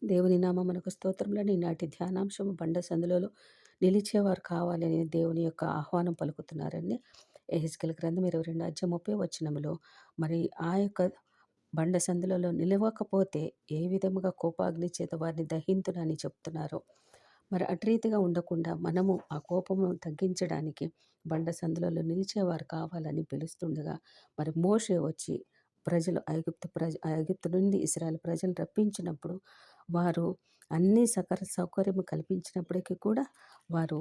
దేవుని నామమునకు స్తోత్రములని ఈనాటి ధ్యానాంశము బండ సందులలో నిలిచేవారు కావాలని దేవుని యొక్క ఆహ్వానం పలుకుతున్నారండి. యెహెజ్కేలు గ్రంథం 22 అధ్యాయం 30 వచనములో మరి ఆ యొక్క బండ సందులలో నిలవకపోతే ఏ విధముగా కోపాగ్ని చేత వారిని దహింతునని చెప్తున్నారు. మరి అటు రీతిగా ఉండకుండా మనము ఆ కోపమును తగ్గించడానికి బండ సందులలో నిలిచేవారు కావాలని పిలుస్తుండగా మరి మోషే వచ్చి ఐగుప్తు నుండి ఇశ్రాయేలు ప్రజలను రప్పించినప్పుడు వారు అన్ని సౌకర్యము కల్పించినప్పటికీ కూడా వారు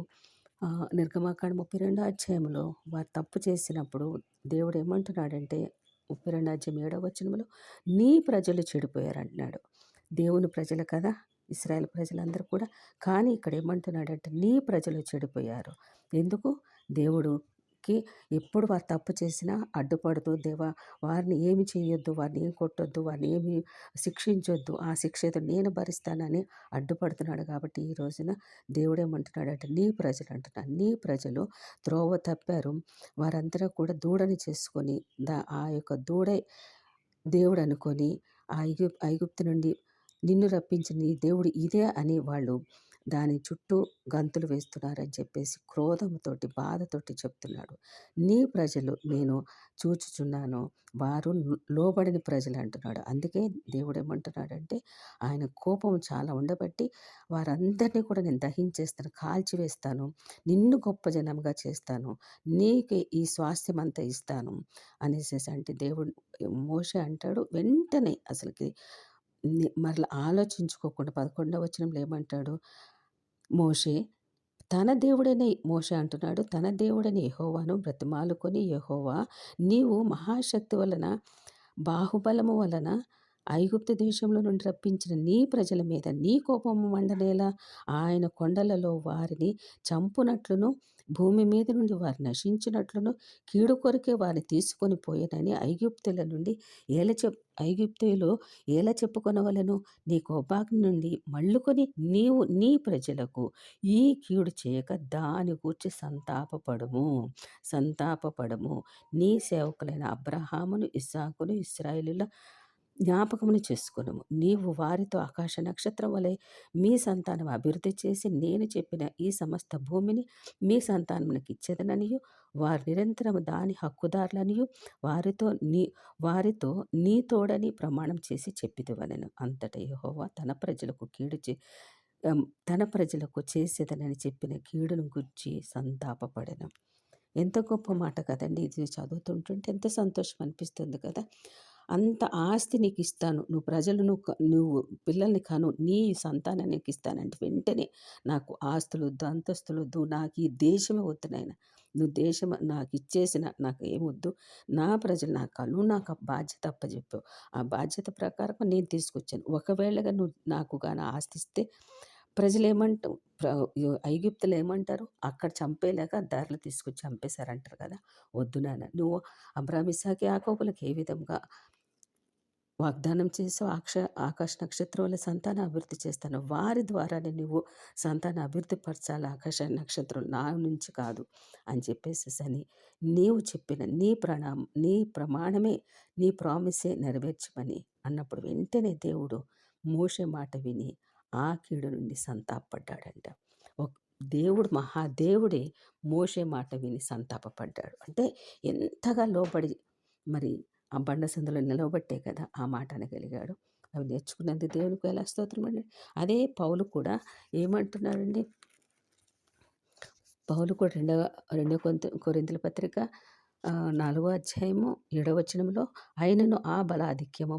నిర్గమాకాండం 32 అధ్యాయంలో వారు తప్పు చేసినప్పుడు దేవుడు ఏమంటున్నాడంటే 32 అధ్యాయం 7వ వచనంలో నీ ప్రజలు చెడిపోయారు అంటున్నాడు. దేవుని ప్రజలు కదా ఇశ్రాయేల్ ప్రజలందరూ కూడా. కానీ ఇక్కడ ఏమంటున్నాడంటే నీ ప్రజలు చెడిపోయారు. ఎందుకు? దేవుడుకి ఎప్పుడు వారు తప్పు చేసినా అడ్డుపడుతూ దేవా వారిని ఏమి చేయొద్దు, వారిని ఏమి కొట్టొద్దు, వారిని ఏమి శిక్షించొద్దు, ఆ శిక్ష ఏదో నేను భరిస్తానని అడ్డుపడుతున్నాడు. కాబట్టి ఈ రోజున దేవుడేమంటున్నాడంటే నీ ప్రజలు అంటున్నాడు, నీ ప్రజలు త్రోవ తప్పారు. వారందరూ కూడా దూడని చేసుకొని ఆ యొక్క దూడే దేవుడు అనుకొని ఐగుప్తు నుండి నిన్ను రప్పించిన నీ దేవుడు ఇదే అని వాళ్ళు దాని చుట్టూ గంతులు వేస్తున్నారని చెప్పేసి క్రోధంతోటి బాధతోటి చెప్తున్నాడు. నీ ప్రజలు నేను చూచుచున్నాను, వారు లోబడిన ప్రజలు అంటున్నాడు. అందుకే దేవుడు ఏమంటున్నాడంటే ఆయన కోపం చాలా ఉండబట్టి వారందరినీ కూడా నేను దహించేస్తాను, కాల్చివేస్తాను, నిన్ను గొప్ప జనంగా చేస్తాను, నీకు ఈ స్వాస్థ్యం అంతా ఇస్తాను అనేసి అంటే దేవుడు మోషే అంటాడు. వెంటనే అసలుకి మరలా ఆలోచించుకోకుండా 11వ వచనంలో ఏమంటాడు మోషే తన దేవుడని మోషే అంటున్నాడు, తన దేవుడని యెహోవాను బ్రతిమాలుకొని యెహోవా నీవు మహాశక్తి వలన బాహుబలము వలన ఐగుప్తు దేశంలో నుండి రప్పించిన నీ ప్రజల మీద నీ కోపము మండనేలా, ఆయన కొండలలో వారిని చంపునట్లును భూమి మీద నుండి వారు నశించినట్లును కీడు కొరికే వారిని తీసుకొని పోయేనని ఐగుప్తులో ఎలా చెప్పుకొనవలను, నీ కోపాగ్ని నుండి మళ్ళుకొని నీవు నీ ప్రజలకు ఈ కీడు చేయక దాని గూర్చి సంతాపపడము. నీ సేవకులైన అబ్రహామును ఇస్సాకును ఇశ్రాయేలీయుల జ్ఞాపకమును చేసుకొనుము. నీవు వారితో ఆకాశ నక్షత్రం వలె మీ సంతానం అభివృద్ధి చేసి నేను చెప్పిన ఈ సమస్త భూమిని మీ సంతానమునకు ఇచ్చేదననియు వారు నిరంతరము దాని హక్కుదారులనియు వారితో నీ తోడని ప్రమాణం చేసి చెప్పిదివనెను. అంతటా యెహోవా తన ప్రజలకు చేసేదనని చెప్పిన కీడును గుర్చి సంతాపపడెను. ఎంత గొప్ప మాట కదండి! ఇది చదువుతుంటుంటే ఎంత సంతోషం అనిపిస్తుంది కదా! అంత ఆస్తి నీకు ఇస్తాను, నువ్వు పిల్లల్ని కను, నీ సంతానాన్ని నీకు ఇస్తానంటే వెంటనే నాకు ఆస్తులు వద్దు, అంతస్తులు వద్దు, నాకు ఈ దేశమే వద్దు నాయన, నువ్వు దేశం నాకు ఇచ్చేసిన నాకు ఏమొద్దు, నా ప్రజలు నాకు కను, నాకు ఆ బాధ్యత అప్పచెప్పావు, ఆ బాధ్యత ప్రకారం నేను తీసుకొచ్చాను. ఒకవేళగా నువ్వు నాకు కానీ ఆస్తి ఇస్తే ప్రజలు ఐగుప్తులు ఏమంటారు, అక్కడ చంపేలాగా దారిలో తీసుకొచ్చి చంపేశారంటారు కదా. వద్దు నాన్న, నువ్వు అబ్రాహాము ఇస్సాకు యాకోబులకు ఏ విధంగా వాగ్దానం చేసావు, ఆకాశ నక్షత్రం వల్ల సంతానం అభివృద్ధి చేస్తాను, వారి ద్వారానే నువ్వు సంతానం అభివృద్ధి పరచాలి, ఆకాశ నక్షత్రం నా నుంచి కాదు అని చెప్పేసేసని నీవు చెప్పిన నీ ప్రమాణమే నీ ప్రామిసే నెరవేర్చమని అన్నప్పుడు వెంటనే దేవుడు మోషే మాట విని ఆ కీడు నుండి సంతాపడ్డాడంట. దేవుడు మహాదేవుడే మోషే మాట విని సంతాపపడ్డాడు. అంటే ఎంతగా లోబడి మరి ఆ బండ సందులో నిలవబట్టే కదా ఆ మాట అనగలిగాడు. అవి నేర్చుకున్నందుకు దేవునికి ఎలా స్తోత్రం అండి. అదే పౌలు కూడా ఏమంటున్నాడండి, పౌలు కూడా రెండో కొరింథీయుల పత్రిక 4వ అధ్యాయము 7వ వచనంలో ఆయనను ఆ బలాధిక్యము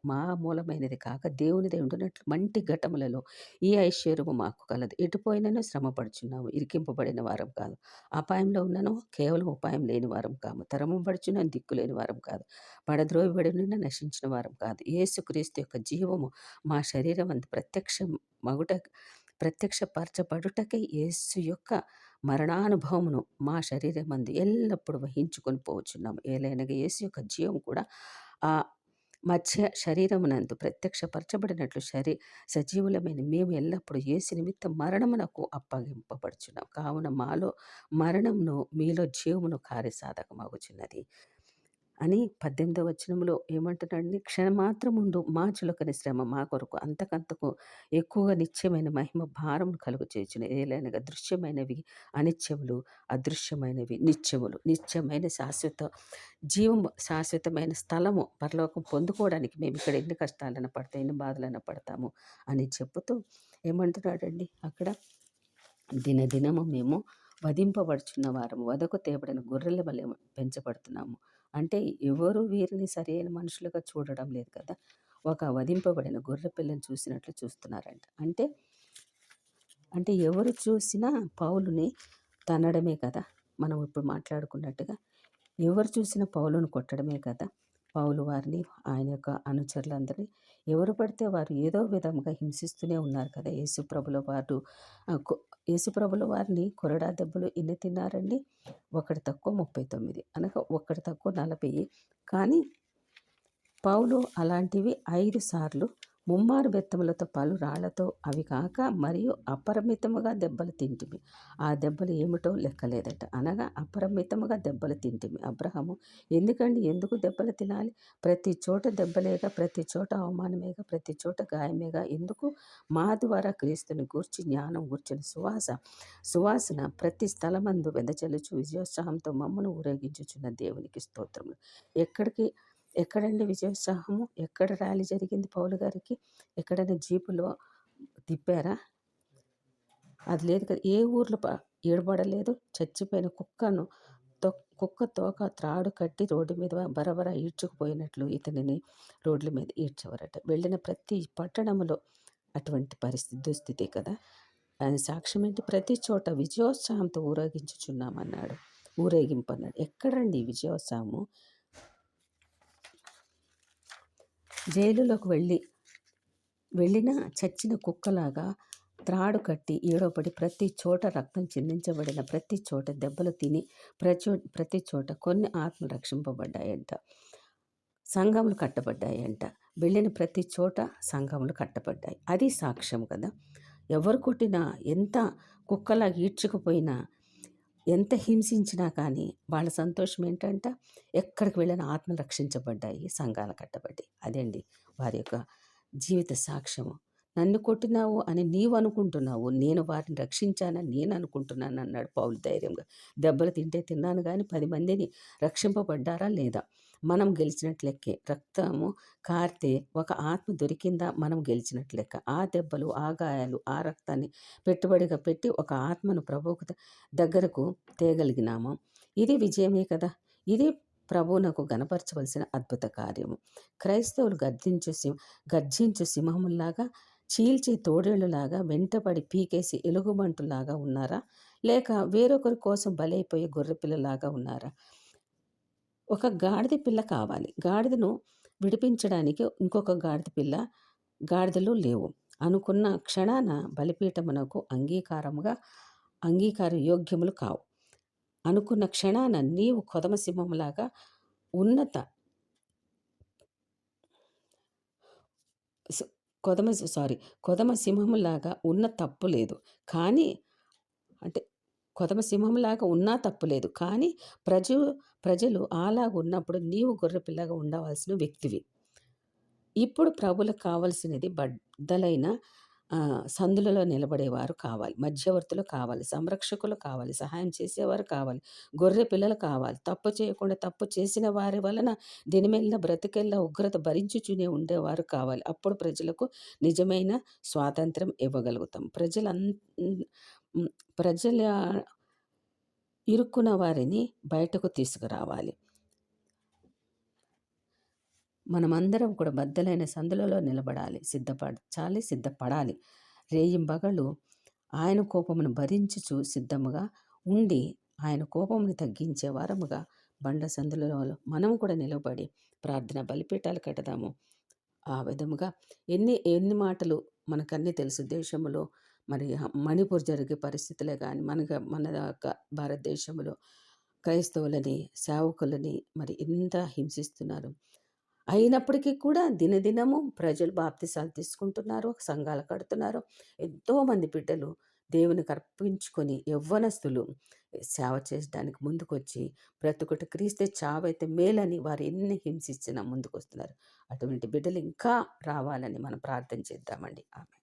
మా మూలమైనది కాక దేవునిదే ఉండునట్లు మంటి ఘటములలో ఈ ఐశ్వర్యము మాకు కలదు. ఎటుపోయినను శ్రమపడుచున్నాము, ఇరికింపబడిన వారం కాదు, అపాయంలో ఉన్నను కేవలం ఉపాయం లేని వారం కాము, తరమబడుచున్న దిక్కు లేని వారం కాదు, పడద్రోయబడిన నశించిన వారం కాదు, యేసుక్రీస్తు యొక్క జీవము మా శరీరం అందు ప్రత్యక్షపరచబడుటకై యేసు యొక్క మరణానుభవమును మా శరీరమందు ఎల్లప్పుడూ వహించుకొని పోవచ్చున్నాము. ఏలైనగా యేసు యొక్క జీవం కూడా ఆ మధ్య శరీరమునందు ప్రత్యక్షపరచబడినట్లు సజీవులమైన మేము ఎల్లప్పుడూ యేసు నిమిత్తం మరణమునకు అప్పగింపబడుచున్నాం. కావున మాలో మరణమును మీలో జీవమును కార్యసాధకమగుచున్నది అని 18వ వచనంలో ఏమంటున్నాడండి, క్షణమాత్రముండు మా చులకని శ్రమ మా కొరకు అంతకంతకు ఎక్కువగా నిత్యమైన మహిమ భారమును కలుగచేయుచును. ఏలైనగా దృశ్యమైనవి అనిత్యములు, అదృశ్యమైనవి నిత్యములు. నిత్యమైన శాశ్వతమైన స్థలము పరలోకం పొందుకోవడానికి మేము ఇక్కడ ఎన్ని కష్టాలైనా పడతాం, ఎన్ని బాధలైనా పడతాము అని చెప్పుతూ ఏమంటున్నాడండి అక్కడ, దినదినము మేము వధింపబడుచున్న వారము, వదకు తేబడిన గొర్రెల వలె పెంచబడుతున్నాము. అంటే ఎవరు వీరిని సరైన మనుషులుగా చూడడం లేదు కదా, ఒక వధింపబడిన గొర్రె పిల్లని చూసినట్లు చూస్తున్నారంట. అంటే అంటే ఎవరు చూసినా పౌలుని తన్నడమే కదా, మనం ఇప్పుడు మాట్లాడుకున్నట్టుగా ఎవరు చూసినా పౌలును కొట్టడమే కదా. పౌలు వారిని, ఆయన యొక్క అనుచరులందరినీ ఎవరు పడితే వారు ఏదో విధంగా హింసిస్తూనే ఉన్నారు కదా. యేసుప్రభుల వారిని కొరడా దెబ్బలు ఎన్ని తిన్నారండి? ఒకటి తక్కువ 39, అనగా ఒకటి తక్కువ 40. కానీ పౌలు అలాంటివి 5 సార్లు ముమ్మారు బెత్తములతో పలు రాళ్లతో అవి కాక మరియు అపరిమితముగా దెబ్బలు తింటిమి. ఆ దెబ్బలు ఏమిటో లెక్కలేదట. అనగా అపరిమితముగా దెబ్బలు తింటిమి. అబ్రహాము ఎందుకు దెబ్బలు తినాలి? ప్రతి చోట దెబ్బలేగా, ప్రతి చోట అవమానమేగా, ప్రతి చోట గాయమేగా. ఎందుకు? మా ద్వారా క్రీస్తుని గూర్చి జ్ఞానం గూర్చిన సువాసన ప్రతి స్థలమందు వెదజల్లుచు విజయోత్సాహంతో మమ్మను ఊరేగించుచున్న దేవునికి స్తోత్రములు. ఎక్కడండి విజయోత్సాహము? ఎక్కడ ర్యాలీ జరిగింది పౌలు గారికి? ఎక్కడైనా జీపులో తిప్పారా? అది లేదు కదా. ఏ ఊర్లో ఏడబడలేదు. చచ్చిపోయిన కుక్క తోక త్రాడు కట్టి రోడ్డు మీద బరబర ఈడ్చుకుపోయినట్లు ఇతనిని రోడ్ల మీద ఈడ్చేవారట. వెళ్ళిన ప్రతి పట్టణంలో అటువంటి దుస్థితి కదా. ఆయన సాక్ష్యం ఏంటి? ప్రతి చోట విజయోత్సాహంతో ఊరేగించుచున్నామన్నాడు. ఊరేగింపు అన్నాడు. ఎక్కడండి విజయోత్సాహము? జైలులోకి వెళ్ళిన చచ్చిన కుక్కలాగా త్రాడు కట్టి ఈడోపడి ప్రతి చోట రక్తం చిందించబడిన ప్రతి చోట దెబ్బలు తిని ప్రతి చోట కొన్ని ఆత్మలు రక్షింపబడ్డాయంట, సంఘములు కట్టబడ్డాయంట. వెళ్ళిన ప్రతి చోట సంఘములు కట్టబడ్డాయి. అది సాక్ష్యం కదా. ఎవరు కొట్టినా, ఎంత కుక్కలా ఈడ్చుకుపోయినా, ఎంత హింసించినా కానీ వాళ్ళ సంతోషం ఏంటంట, ఎక్కడికి వెళ్ళిన ఆత్మలు రక్షించబడ్డాయి, సంఘాలు కట్టబడ్డాయి. అదండి వారి యొక్క జీవిత సాక్ష్యము. నన్ను కొట్టినావు అని నీవు అనుకుంటున్నావు, నేను వారిని రక్షించానని నేను అనుకుంటున్నాను అన్నాడు పౌలు ధైర్యంగా. దెబ్బలు తిన్నాను కానీ 10 మందిని రక్షింపబడ్డారా లేదా? మనం గెలిచినట్లు లెక్కే. రక్తము కారితే ఒక ఆత్మ దొరికిందా, మనం గెలిచినట్లు లెక్క. ఆ దెబ్బలు, ఆ గాయాలు, ఆ రక్తాన్ని పెట్టుబడిగా పెట్టి ఒక ఆత్మను ప్రభువుకు దగ్గరకు తేగలిగినాము. ఇది విజయమే కదా. ఇది ప్రభువునకు గణపరచవలసిన అద్భుత కార్యము. క్రైస్తవులు గర్జించు సింహములాగా, చీల్చే తోడేళ్లులాగా, వెంటపడి పీకేసి ఎలుగుబంటులాగా ఉన్నారా? లేక వేరొకరి కోసం బలైపోయే గొర్రెపిల్లలాగా ఉన్నారా? ఒక గాడిద పిల్ల కావాలి. గాడిదను విడిపించడానికి ఇంకొక గాడిదలు లేవు అనుకున్న క్షణాన బలిపీఠమునకు అంగీకార యోగ్యములు కావు అనుకున్న క్షణాన నీవు కొదమ సింహములాగా ఉన్న తప్పు లేదు. కానీ అంటే కొదమ సింహంలాగా ఉన్నా తప్పులేదు. కానీ ప్రజలు అలాగున్నప్పుడు నీవు గొర్రెపిల్లగా ఉండవలసిన వ్యక్తివి. ఇప్పుడు ప్రభులకు కావలసినది బద్దలైన సందులలో నిలబడేవారు కావాలి, మధ్యవర్తులు కావాలి, సంరక్షకులు కావాలి, సహాయం చేసేవారు కావాలి, గొర్రె పిల్లలు కావాలి. తప్పు చేయకుండా తప్పు చేసిన వారి వలన దినమెల్లా బ్రతికెల్లా ఉగ్రత భరించుచునే ఉండేవారు కావాలి. అప్పుడు ప్రజలకు నిజమైన స్వాతంత్రం ఇవ్వగలుగుతాం. ప్రజల ఇరుక్కున్న వారిని బయటకు తీసుకురావాలి. మనమందరం కూడా బద్దలైన సందులలో నిలబడాలి, సిద్ధపడాలి. రేయింబగళ్ళు ఆయన కోపమును భరించుచు సిద్ధముగా ఉండి ఆయన కోపమును తగ్గించే వారముగా బండ సందులలో మనం కూడా నిలబడి ప్రార్థన బలిపీఠాలు కట్టదాము. ఆ విధముగా ఎన్ని మాటలు మనకన్నీ తెలుసు. దేశంలో మరి మణిపూర్ జరిగే పరిస్థితులే కానీ మన భారతదేశంలో క్రైస్తవులని, సేవకులని మరి ఎంత హింసిస్తున్నారు. అయినప్పటికీ కూడా దినదినము ప్రజలు బాప్తిసాలు తీసుకుంటున్నారు, సంఘాలు కడుతున్నారు. ఎంతోమంది బిడ్డలు దేవునికి అర్పించుకొని యవ్వనస్తులు సేవ చేయడానికి ముందుకొచ్చి బ్రతుకుట క్రీస్తే చావైతే మేలని వారు ఎన్ని హింసించినా ముందుకొస్తున్నారు. అటువంటి బిడ్డలు ఇంకా రావాలని మనం ప్రార్థన చేద్దామండి. ఆమె